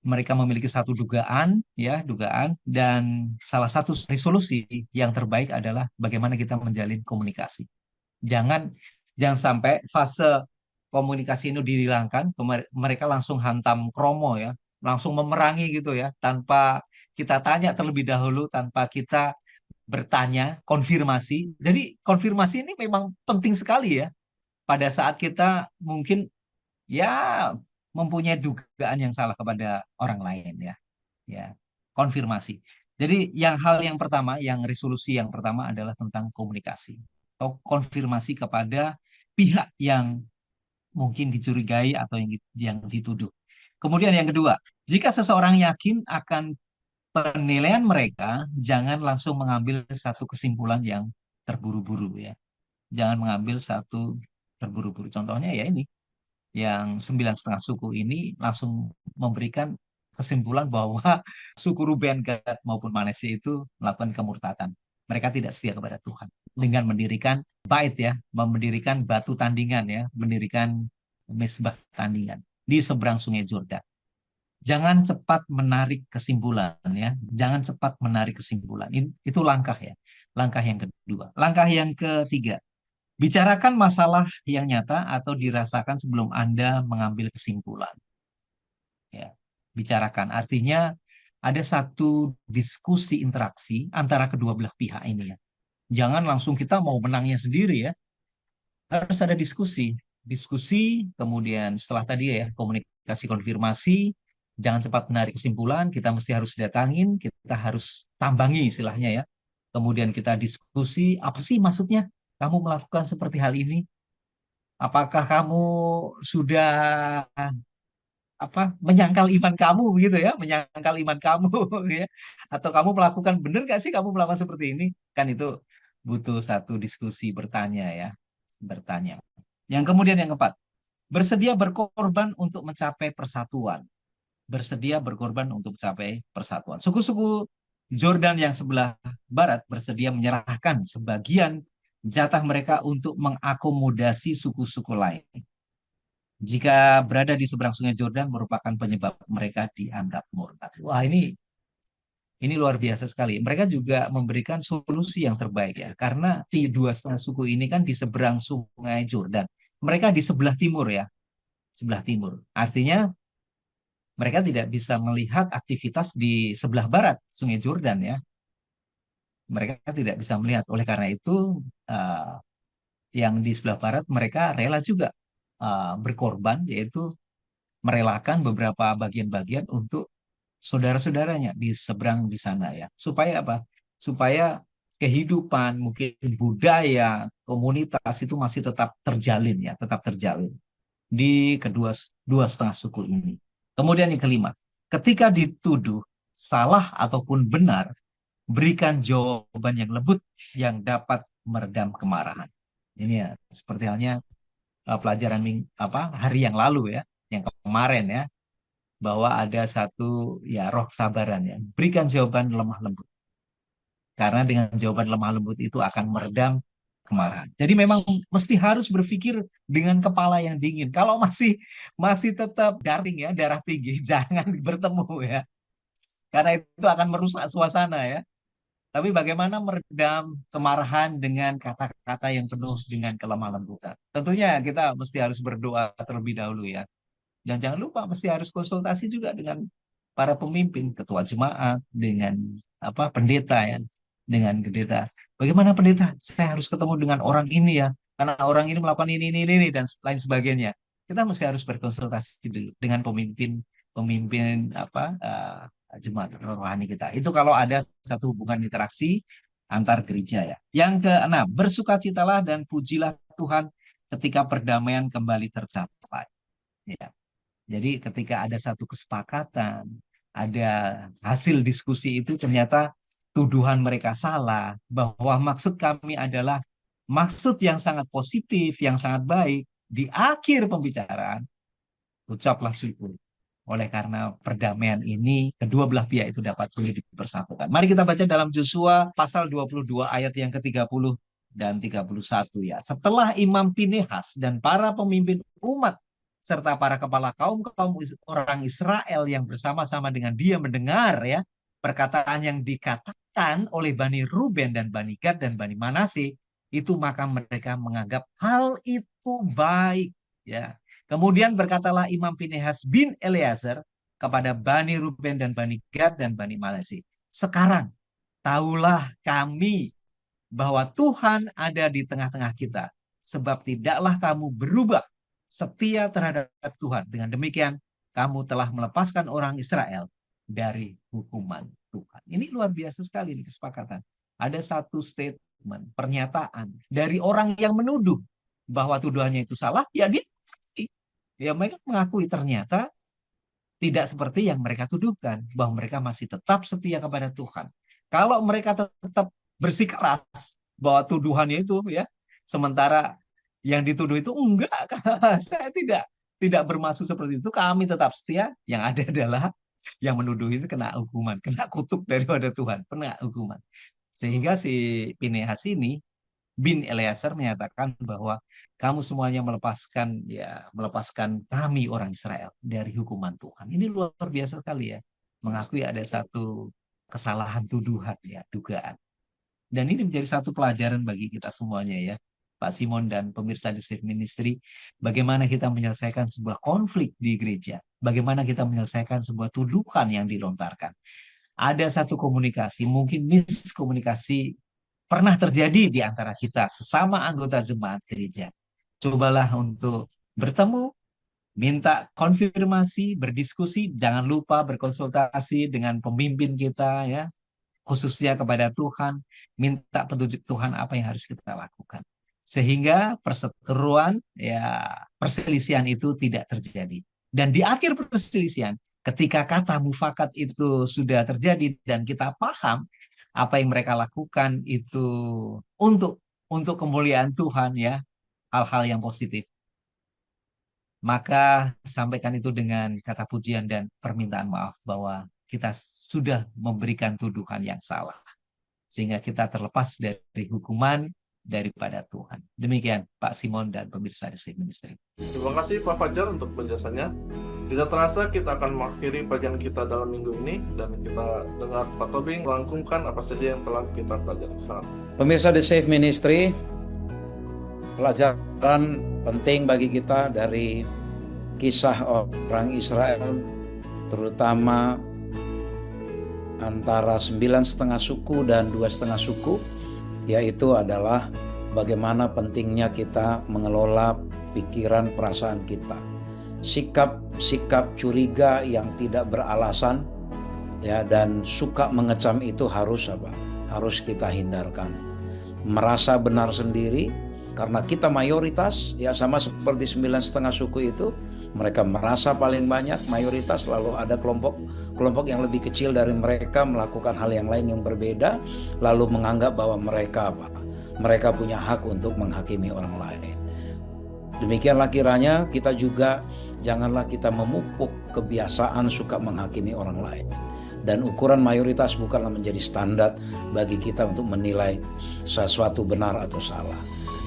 S3: mereka memiliki satu dugaan, dan salah satu resolusi yang terbaik adalah bagaimana kita menjalin komunikasi. Jangan jangan sampai fase komunikasi itu dihilangkan, mereka langsung hantam kromo ya, langsung memerangi gitu ya, tanpa kita tanya terlebih dahulu, tanpa kita bertanya, konfirmasi. Jadi konfirmasi ini memang penting sekali ya, pada saat kita mungkin ya mempunyai dugaan yang salah kepada orang lain ya. Ya, konfirmasi. Jadi yang pertama, yang resolusi yang pertama adalah tentang komunikasi atau konfirmasi kepada pihak yang mungkin dicurigai atau yang dituduh. Kemudian yang kedua, jika seseorang yakin akan penilaian mereka, jangan langsung mengambil satu kesimpulan yang terburu-buru ya. Jangan mengambil satu terburu-buru. Contohnya ya ini, yang 9,5 suku ini langsung memberikan kesimpulan bahwa suku Ruben, Gad maupun Manasye itu melakukan kemurtatan. Mereka tidak setia kepada Tuhan dengan mendirikan bait ya, mendirikan batu tandingan ya, mendirikan mesbah tandingan di seberang Sungai Yordan. Jangan cepat menarik kesimpulan ya, jangan cepat menarik kesimpulan. Itu langkah ya. Langkah yang kedua. Langkah yang ketiga, bicarakan masalah yang nyata atau dirasakan sebelum Anda mengambil kesimpulan. Ya, bicarakan. Artinya ada satu diskusi interaksi antara kedua belah pihak ini ya. Jangan langsung kita mau menangnya sendiri ya. Harus ada diskusi. Diskusi, kemudian setelah tadi ya komunikasi konfirmasi, jangan cepat menarik kesimpulan, kita mesti harus datangin, kita harus tambangi istilahnya ya. Kemudian kita diskusi, apa sih maksudnya kamu melakukan seperti hal ini? Apakah kamu sudah menyangkal iman kamu begitu ya, menyangkal iman kamu ya, atau kamu melakukan benar gak sih kamu melakukan seperti ini? Kan itu butuh satu diskusi, bertanya ya, bertanya. Yang kemudian yang keempat, bersedia berkorban untuk mencapai persatuan, bersedia berkorban untuk mencapai persatuan. Suku-suku Jordan yang sebelah barat bersedia menyerahkan sebagian jatah mereka untuk mengakomodasi suku-suku lain. Jika berada di seberang Sungai Jordan merupakan penyebab mereka dianggap murtad. Wah, ini luar biasa sekali. Mereka juga memberikan solusi yang terbaik ya, karena dua setengah suku ini kan di seberang Sungai Jordan. Mereka di sebelah timur ya, sebelah timur. Artinya mereka tidak bisa melihat aktivitas di sebelah barat Sungai Jordan ya. Mereka tidak bisa melihat. Oleh karena itu, yang di sebelah barat mereka rela juga berkorban, yaitu merelakan beberapa bagian-bagian untuk saudara-saudaranya di seberang di sana ya. Supaya apa? Supaya kehidupan, mungkin budaya, komunitas itu masih tetap terjalin ya, tetap terjalin di kedua dua setengah suku ini. Kemudian yang kelima, ketika dituduh salah ataupun benar, berikan jawaban yang lembut yang dapat meredam kemarahan. Ini ya, seperti halnya pelajaran hari yang lalu ya, yang kemarin ya, bahwa ada satu ya roh kesabaran ya. Berikan jawaban lemah lembut. Karena dengan jawaban lemah lembut itu akan meredam kemarahan. Jadi memang mesti harus berpikir dengan kepala yang dingin. Kalau masih tetap darah tinggi, jangan bertemu ya. Karena itu akan merusak suasana ya. Tapi bagaimana meredam kemarahan dengan kata-kata yang penuh dengan kelemah lembutan? Tentunya kita mesti harus berdoa terlebih dahulu ya. Dan jangan lupa mesti harus konsultasi juga dengan para pemimpin, ketua jemaat, dengan pendeta ya, dengan pendeta. Bagaimana pendeta? Saya harus ketemu dengan orang ini ya, karena orang ini melakukan ini dan lain sebagainya. Kita mesti harus berkonsultasi dulu dengan pemimpin jemaat rohani kita. Itu kalau ada satu hubungan interaksi antar gereja ya. Yang keenam, bersukacitalah dan pujilah Tuhan ketika perdamaian kembali tercapai. Ya. Jadi ketika ada satu kesepakatan, ada hasil diskusi itu ternyata tuduhan mereka salah, bahwa maksud kami adalah maksud yang sangat positif, yang sangat baik. Di akhir pembicaraan, ucaplah syukur. Oleh karena perdamaian ini, kedua belah pihak itu dapat boleh dipersatukan. Mari kita baca dalam Yosua pasal 22 ayat yang ke-30 dan 31 ya. Setelah Imam Pinehas dan para pemimpin umat serta para kepala kaum orang Israel yang bersama-sama dengan dia mendengar ya perkataan yang dikatakan oleh Bani Ruben dan Bani Gad dan Bani Manasye, itu maka mereka menganggap hal itu baik ya. Kemudian berkatalah Imam Pinehas bin Eleazar kepada Bani Ruben dan Bani Gad dan Bani Manasye, sekarang tahulah kami bahwa Tuhan ada di tengah-tengah kita, sebab tidaklah kamu berubah setia terhadap Tuhan. Dengan demikian, kamu telah melepaskan orang Israel dari hukuman Tuhan. Ini luar biasa sekali ini kesepakatan. Ada satu statement, pernyataan dari orang yang menuduh bahwa tuduhannya itu salah, ya mereka mengakui ternyata tidak seperti yang mereka tuduhkan, bahwa mereka masih tetap setia kepada Tuhan. Kalau mereka tetap bersikeras bahwa tuduhannya itu ya, sementara yang dituduh itu enggak, saya tidak bermaksud seperti itu, kami tetap setia, yang ada adalah yang menuduh itu kena hukuman, kena kutuk daripada Tuhan, kena hukuman. Sehingga si Pinehas ini bin Eleazar menyatakan bahwa kamu semuanya melepaskan kami orang Israel dari hukuman Tuhan. Ini luar biasa sekali ya, mengakui ada satu kesalahan tuduhan ya, dugaan. Dan ini menjadi satu pelajaran bagi kita semuanya ya, Pak Simon dan pemirsa The Safe Ministry, bagaimana kita menyelesaikan sebuah konflik di gereja, bagaimana kita menyelesaikan sebuah tuduhan yang dilontarkan. Ada satu komunikasi, mungkin miskomunikasi pernah terjadi di antara kita sesama anggota jemaat gereja. Cobalah untuk bertemu, minta konfirmasi, berdiskusi, jangan lupa berkonsultasi dengan pemimpin kita ya, khususnya kepada Tuhan, minta petunjuk Tuhan apa yang harus kita lakukan. Sehingga perseteruan ya, perselisihan itu tidak terjadi. Dan di akhir perselisihan, ketika kata mufakat itu sudah terjadi dan kita paham apa yang mereka lakukan itu untuk kemuliaan Tuhan ya, hal-hal yang positif, maka sampaikan itu dengan kata pujian dan permintaan maaf bahwa kita sudah memberikan tuduhan yang salah, sehingga kita terlepas dari hukuman daripada Tuhan. Demikian Pak Simon dan pemirsa The Safe Ministry.
S1: Terima kasih Pak Fajar untuk penjelasannya. Tidak terasa kita akan mengakhiri bagian kita dalam minggu ini, dan kita dengar Pak Tobing melangkumkan apa saja yang telah kita pelajari. Salam.
S2: Pemirsa The Safe Ministry, pelajaran penting bagi kita dari kisah orang Israel, terutama antara 9,5 suku dan 2,5 suku, yaitu adalah bagaimana pentingnya kita mengelola pikiran perasaan kita. Sikap curiga yang tidak beralasan ya, dan suka mengecam itu harus kita hindarkan. Merasa benar sendiri karena kita mayoritas ya, sama seperti 9,5 suku itu, mereka merasa paling banyak, mayoritas, lalu ada kelompok yang lebih kecil dari mereka melakukan hal yang lain yang berbeda, lalu menganggap bahwa mereka punya hak untuk menghakimi orang lain. Demikianlah kiranya kita juga janganlah kita memupuk kebiasaan suka menghakimi orang lain. Dan ukuran mayoritas bukanlah menjadi standar bagi kita untuk menilai sesuatu benar atau salah.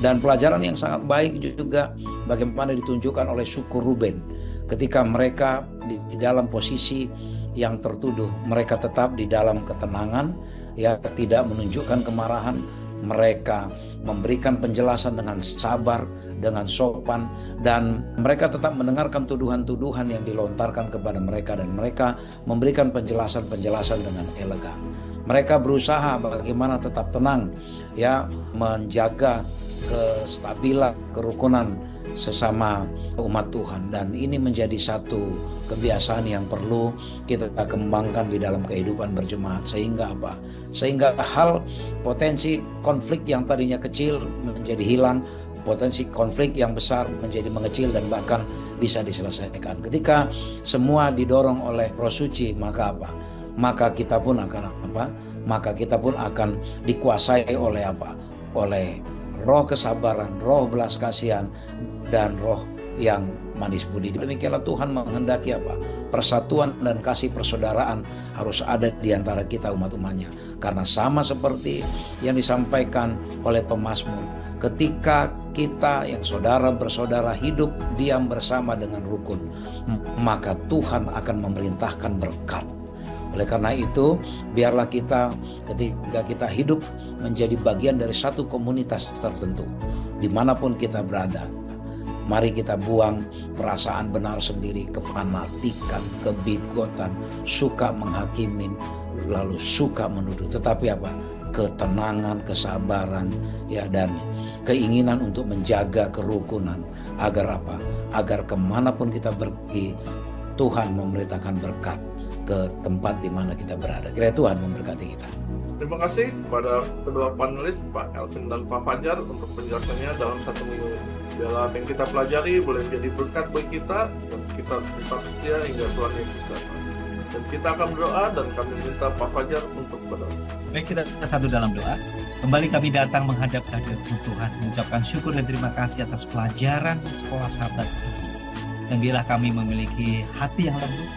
S2: Dan pelajaran yang sangat baik juga bagaimana ditunjukkan oleh suku Ruben. Ketika mereka di dalam posisi yang tertuduh, mereka tetap di dalam ketenangan, ya, tidak menunjukkan kemarahan. Mereka memberikan penjelasan dengan sabar, dengan sopan, dan mereka tetap mendengarkan tuduhan-tuduhan yang dilontarkan kepada mereka, dan mereka memberikan penjelasan-penjelasan dengan elegan. Mereka berusaha bagaimana tetap tenang, ya, menjaga kestabilan, kerukunan sesama umat Tuhan, dan ini menjadi satu kebiasaan yang perlu kita kembangkan di dalam kehidupan berjemaat, sehingga hal potensi konflik yang tadinya kecil menjadi hilang, potensi konflik yang besar menjadi mengecil dan bahkan bisa diselesaikan. Ketika semua didorong oleh Roh Suci, maka kita pun akan dikuasai oleh oleh roh kesabaran, roh belas kasihan, dan roh yang manis budi. Demikianlah Tuhan menghendaki persatuan dan kasih persaudaraan harus ada di antara kita umat-umatnya. Karena sama seperti yang disampaikan oleh pemazmur, ketika kita yang saudara bersaudara hidup diam bersama dengan rukun, maka Tuhan akan memerintahkan berkat. Oleh karena itu, biarlah kita ketika kita hidup menjadi bagian dari satu komunitas tertentu, dimanapun kita berada, mari kita buang perasaan benar sendiri, kefanatikan, kebigotan, suka menghakimin, lalu suka menuduh. Tetapi ketenangan, kesabaran, ya, dan keinginan untuk menjaga kerukunan. Agar apa? Agar kemanapun kita pergi, Tuhan memerintahkan berkat ke tempat di mana kita berada. Kiranya Tuhan memberkati kita.
S1: Terima kasih kepada kedua panelis, Pak Elvin dan Pak Fajar, untuk penjelasannya dalam 1 minggu ini. Biarlah apa yang kita pelajari boleh menjadi berkat bagi kita, dan kita tetap setia hingga Tuhan Yesus datang. Dan kita akan berdoa, dan kami minta Pak Fajar untuk berdoa.
S3: Baik, kita satu dalam doa. Kembali kami datang menghadap kehadirat Tuhan, mengucapkan syukur dan terima kasih atas pelajaran sekolah sahabat ini. Dan biarlah kami memiliki hati yang lembut,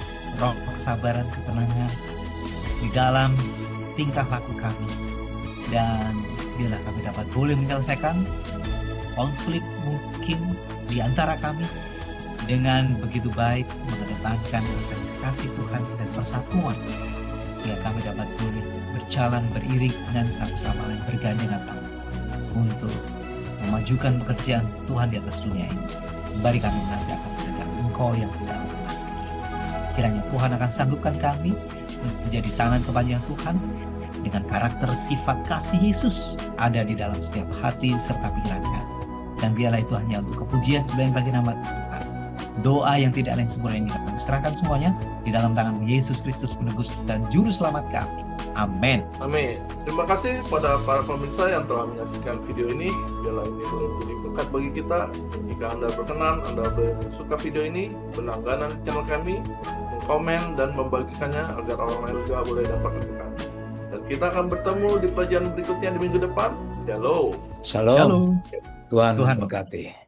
S3: roh kesabaran, ketenangan di dalam tingkah laku kami. Dan biarlah kami dapat boleh menyelesaikan konflik mungkin di antara kami dengan begitu baik, mengedepankan kasih Tuhan dan persatuan. Biar kami dapat boleh berjalan beriring dan satu sama lain bergandengan tangan untuk memajukan pekerjaan Tuhan di atas dunia ini. Sembari kami nanti akan mendengar Engkau yang tidak akan mati. Kiranya Tuhan akan sanggupkan kami menjadi tangan kepanjangan Tuhan dengan karakter sifat kasih Yesus ada di dalam setiap hati serta pikiran kami. Dan biarlah itu hanya untuk kepujian dan bagi nama Tuhan. Doa yang tidak lain sempurna ini kami serahkan semuanya di dalam tangan Yesus Kristus penebus dan juru selamat kami. Amin.
S1: Amin. Terima kasih kepada para pemirsa yang telah menyaksikan video ini. Biarlah ini boleh menjadi berkat bagi kita. Jika Anda berkenan, Anda boleh suka video ini, berlangganan channel kami, komen dan membagikannya agar orang lain juga boleh dapat berkat. Dan kita akan bertemu di pelajaran berikutnya di minggu depan. Shalom.
S2: Shalom.
S3: Shalom.
S2: Tuhan
S3: Tuhan
S2: memberkati.